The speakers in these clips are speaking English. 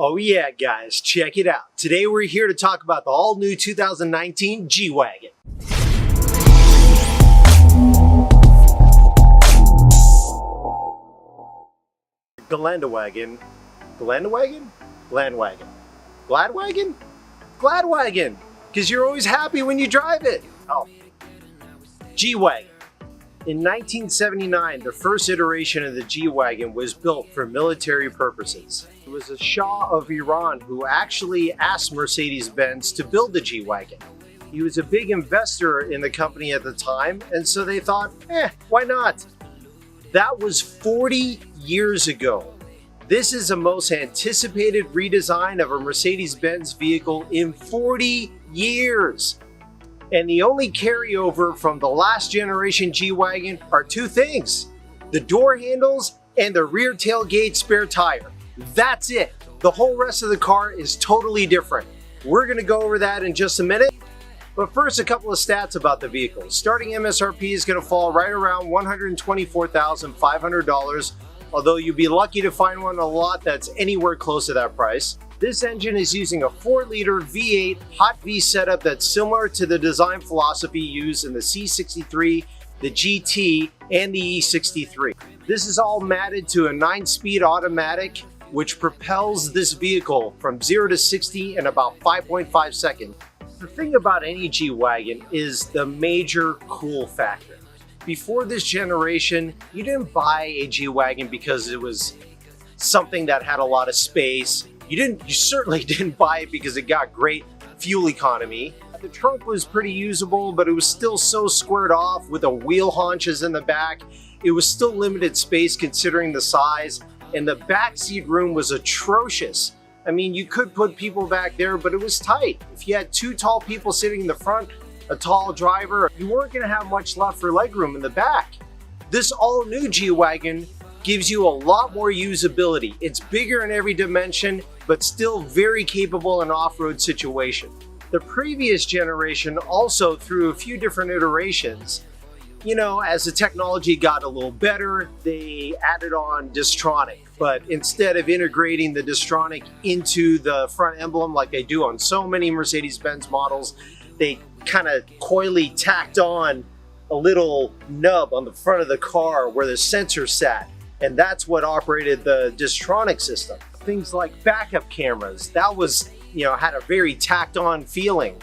Oh yeah, guys, check it out. Today we're here to talk about the all-new 2019 G Wagon. Gelandewagen. Gelandewagen? Gladwagon. Gladwagon? Gladwagon! Because you're always happy when you drive it. Oh. G Wagon. In 1979, the first iteration of the G Wagon was built for military purposes. It was the Shah of Iran who actually asked Mercedes-Benz to build the G Wagon. He was a big investor in the company at the time, and so they thought, why not? That was 40 years ago. This is the most anticipated redesign of a Mercedes-Benz vehicle in 40 years. And the only carryover from the last generation G Wagon are two things: the door handles and the rear tailgate spare tire. That's it. The whole rest of the car is totally different. We're gonna go over that in just a minute. But first, a couple of stats about the vehicle. Starting MSRP is gonna fall right around $124,500, although you'd be lucky to find one on a lot that's anywhere close to that price. This engine is using a 4-liter V8 hot V setup that's similar to the design philosophy used in the C63, the GT, and the E63. This is all matted to a 9-speed automatic, which propels this vehicle from 0 to 60 in about 5.5 seconds. The thing about any G Wagon is the major cool factor. Before this generation, you didn't buy a G Wagon because it was something that had a lot of space. You certainly didn't buy it because it got great fuel economy. The trunk was pretty usable, but it was still so squared off with the wheel haunches in the back. It was still limited space considering the size, and the backseat room was atrocious. I mean, you could put people back there, but it was tight. If you had two tall people sitting in the front, a tall driver, you weren't gonna have much left for legroom in the back. This all-new G Wagon gives you a lot more usability. It's bigger in every dimension, but still very capable in off-road situation. The previous generation also, through a few different iterations, as the technology got a little better, they added on Distronic. But instead of integrating the Distronic into the front emblem like they do on so many Mercedes-Benz models, they kind of coyly tacked on a little nub on the front of the car where the sensor sat. And that's what operated the Distronic system. Things like backup cameras, that was, had a very tacked on feeling.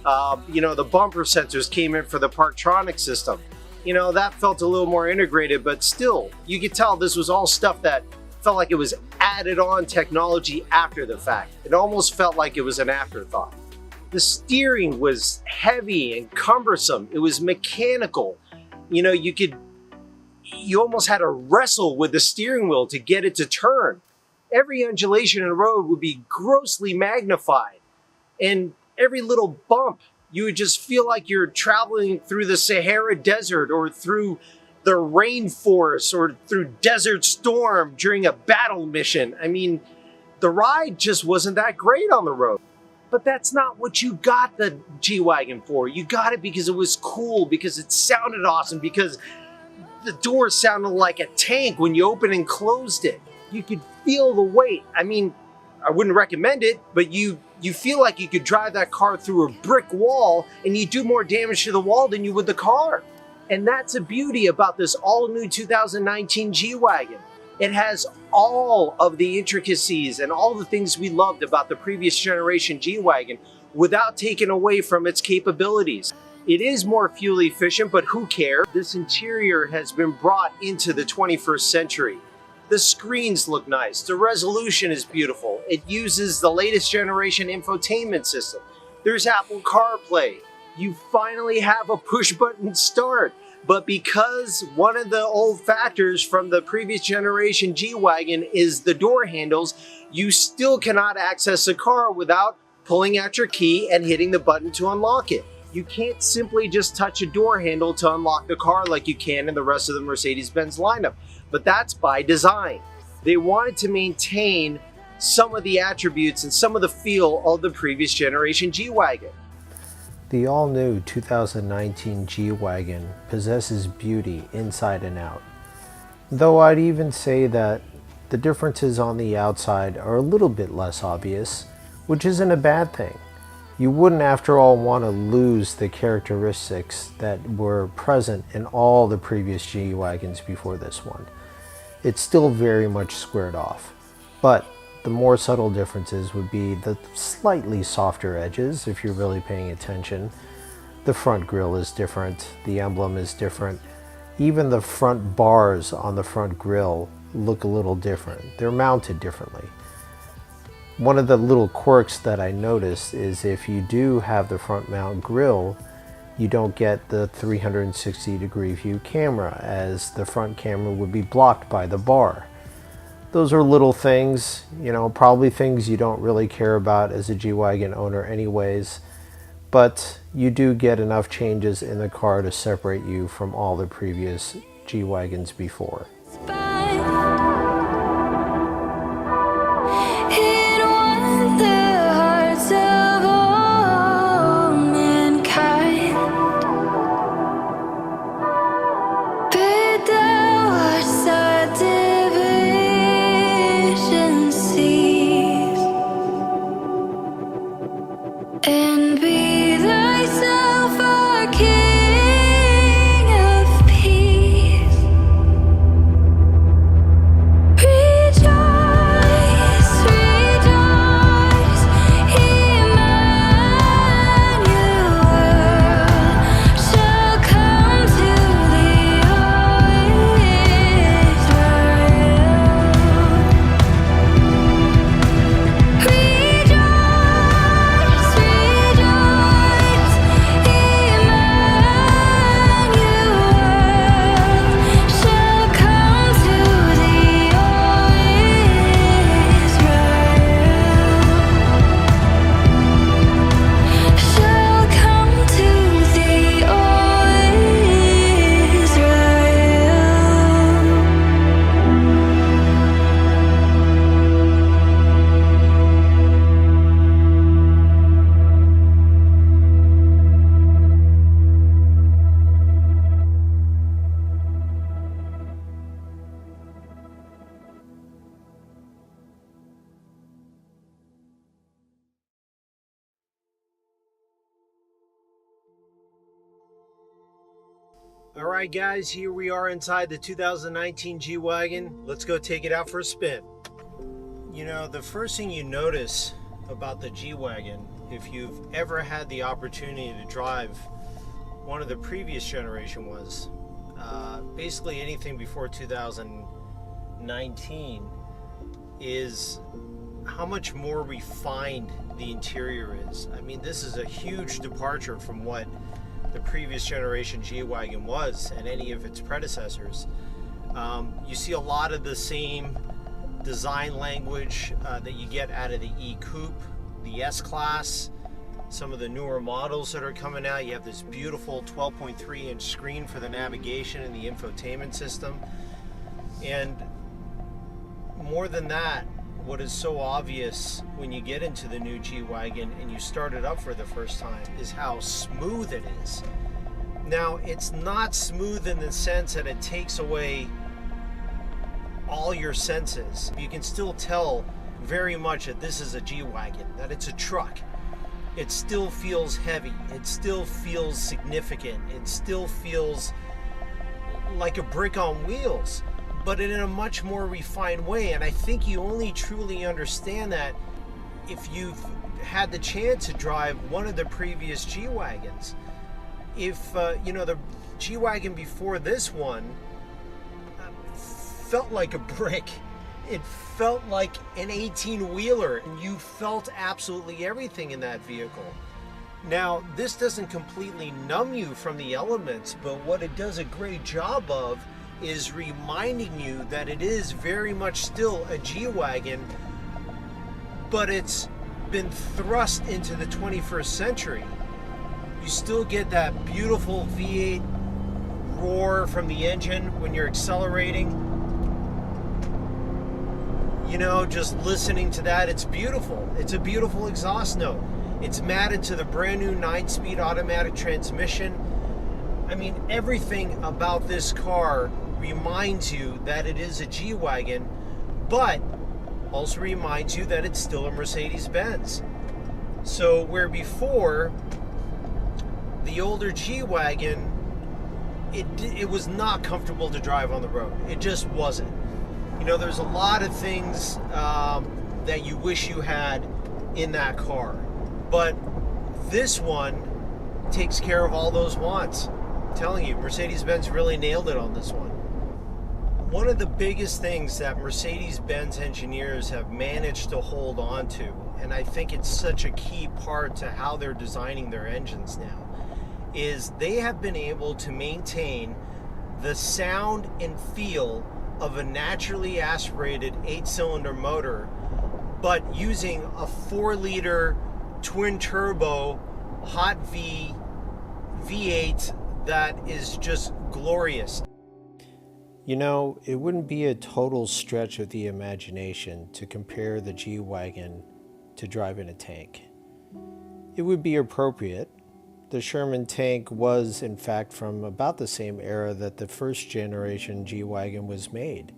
The bumper sensors came in for the Parktronic system. That felt a little more integrated, but still, you could tell this was all stuff that felt like it was added on technology after the fact. It almost felt like it was an afterthought. The steering was heavy and cumbersome. It was mechanical. You almost had to wrestle with the steering wheel to get it to turn. Every undulation in the road would be grossly magnified. And every little bump, you would just feel like you're traveling through the Sahara Desert or through the rainforest or through Desert Storm during a battle mission. I mean, the ride just wasn't that great on the road. But that's not what you got the G Wagon for. You got it because it was cool, because it sounded awesome, because the door sounded like a tank when you opened and closed it. You could feel the weight. I mean, I wouldn't recommend it, but you feel like you could drive that car through a brick wall and you do more damage to the wall than you would the car. And that's the beauty about this all-new 2019 G Wagon. It has all of the intricacies and all the things we loved about the previous generation G Wagon without taking away from its capabilities. It is more fuel efficient, but who cares? This interior has been brought into the 21st century. The screens look nice. The resolution is beautiful. It uses the latest generation infotainment system. There's Apple CarPlay. You finally have a push button start. But because one of the old factors from the previous generation G Wagon is the door handles, you still cannot access the car without pulling out your key and hitting the button to unlock it. You can't simply just touch a door handle to unlock the car like you can in the rest of the Mercedes-Benz lineup, but that's by design. They wanted to maintain some of the attributes and some of the feel of the previous generation G Wagon. The all-new 2019 G Wagon possesses beauty inside and out, though I'd even say that the differences on the outside are a little bit less obvious, which isn't a bad thing. You wouldn't, after all, want to lose the characteristics that were present in all the previous G Wagons before this one. It's still very much squared off, but the more subtle differences would be the slightly softer edges, if you're really paying attention. The front grille is different, the emblem is different, even the front bars on the front grille look a little different. They're mounted differently. One of the little quirks that I noticed is if you do have the front mount grille, you don't get the 360-degree view camera, as the front camera would be blocked by the bar. Those are little things, you know, probably things you don't really care about as a G-Wagon owner anyways, but you do get enough changes in the car to separate you from all the previous G-Wagons before. Alright guys, here we are inside the 2019 G Wagon. Let's go take it out for a spin. You know, the first thing you notice about the G Wagon, if you've ever had the opportunity to drive one of the previous generation was, basically anything before 2019, is how much more refined the interior is. I mean, this is a huge departure from what the previous generation G-Wagon was and any of its predecessors. You see a lot of the same design language that you get out of the E-Coupe, the S-Class, some of the newer models that are coming out. You have this beautiful 12.3-inch screen for the navigation and the infotainment system. And more than that, what is so obvious when you get into the new G-Wagon and you start it up for the first time is how smooth it is. Now, it's not smooth in the sense that it takes away all your senses. You can still tell very much that this is a G-Wagon, that it's a truck. It still feels heavy. It still feels significant. It still feels like a brick on wheels, but in a much more refined way. And I think you only truly understand that if you've had the chance to drive one of the previous G-Wagons. If, you know, the G-Wagon before this one felt like a brick. It felt like an 18-wheeler, and you felt absolutely everything in that vehicle. Now, this doesn't completely numb you from the elements, but what it does a great job of is reminding you that it is very much still a G-Wagon, but it's been thrust into the 21st century. You still get that beautiful V8 roar from the engine when you're accelerating. You know, just listening to that, it's beautiful. It's a beautiful exhaust note. It's matted to the brand new 9-speed automatic transmission. I mean, everything about this car reminds you that it is a G-Wagon, but also reminds you that it's still a Mercedes-Benz. So where before the older G Wagon, it was not comfortable to drive on the road. It just wasn't. You know, there's a lot of things that you wish you had in that car, but this one takes care of all those wants. I'm telling you, Mercedes-Benz really nailed it on this one. One of the biggest things that Mercedes-Benz engineers have managed to hold on to, and I think it's such a key part to how they're designing their engines now, is they have been able to maintain the sound and feel of a naturally aspirated 8-cylinder motor, but using a 4-liter twin turbo hot V8 that is just glorious. You know, it wouldn't be a total stretch of the imagination to compare the G Wagon to driving a tank. It would be appropriate. The Sherman tank was, in fact, from about the same era that the first generation G Wagon was made.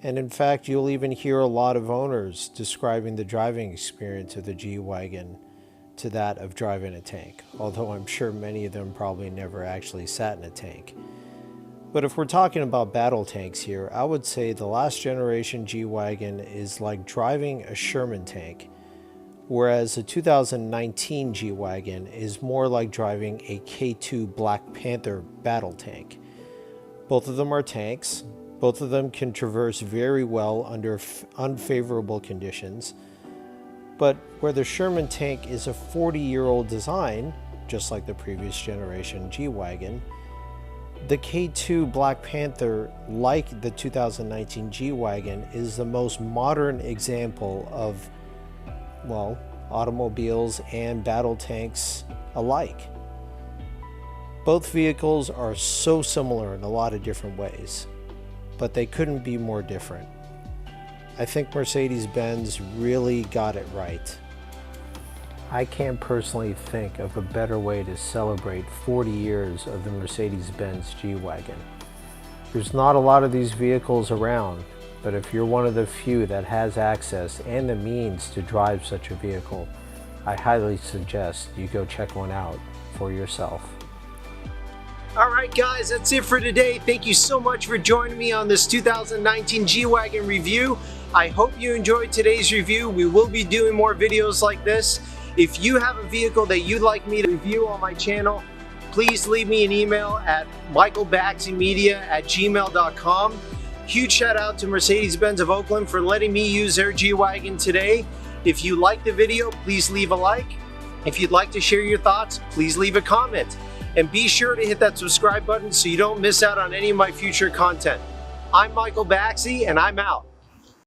And in fact, you'll even hear a lot of owners describing the driving experience of the G Wagon to that of driving a tank, although I'm sure many of them probably never actually sat in a tank. But if we're talking about battle tanks here, I would say the last generation G Wagon is like driving a Sherman tank, whereas the 2019 G Wagon is more like driving a K2 Black Panther battle tank. Both of them are tanks. Both of them can traverse very well under unfavorable conditions. But where the Sherman tank is a 40-year-old design, just like the previous generation G Wagon, the K2 Black Panther, like the 2019 G Wagon, is the most modern example of, well, automobiles and battle tanks alike. Both vehicles are so similar in a lot of different ways, but they couldn't be more different. I think Mercedes-Benz really got it right. I can't personally think of a better way to celebrate 40 years of the Mercedes-Benz G Wagon. There's not a lot of these vehicles around, but if you're one of the few that has access and the means to drive such a vehicle, I highly suggest you go check one out for yourself. Alright guys, that's it for today. Thank you so much for joining me on this 2019 G Wagon review. I hope you enjoyed today's review. We will be doing more videos like this. If you have a vehicle that you'd like me to review on my channel, please leave me an email at michaelbaxeymedia@gmail.com. Huge shout out to Mercedes-Benz of Oakland for letting me use their G Wagon today. If you liked the video, please leave a like. If you'd like to share your thoughts, please leave a comment. And be sure to hit that subscribe button so you don't miss out on any of my future content. I'm Michael Baxey, and I'm out.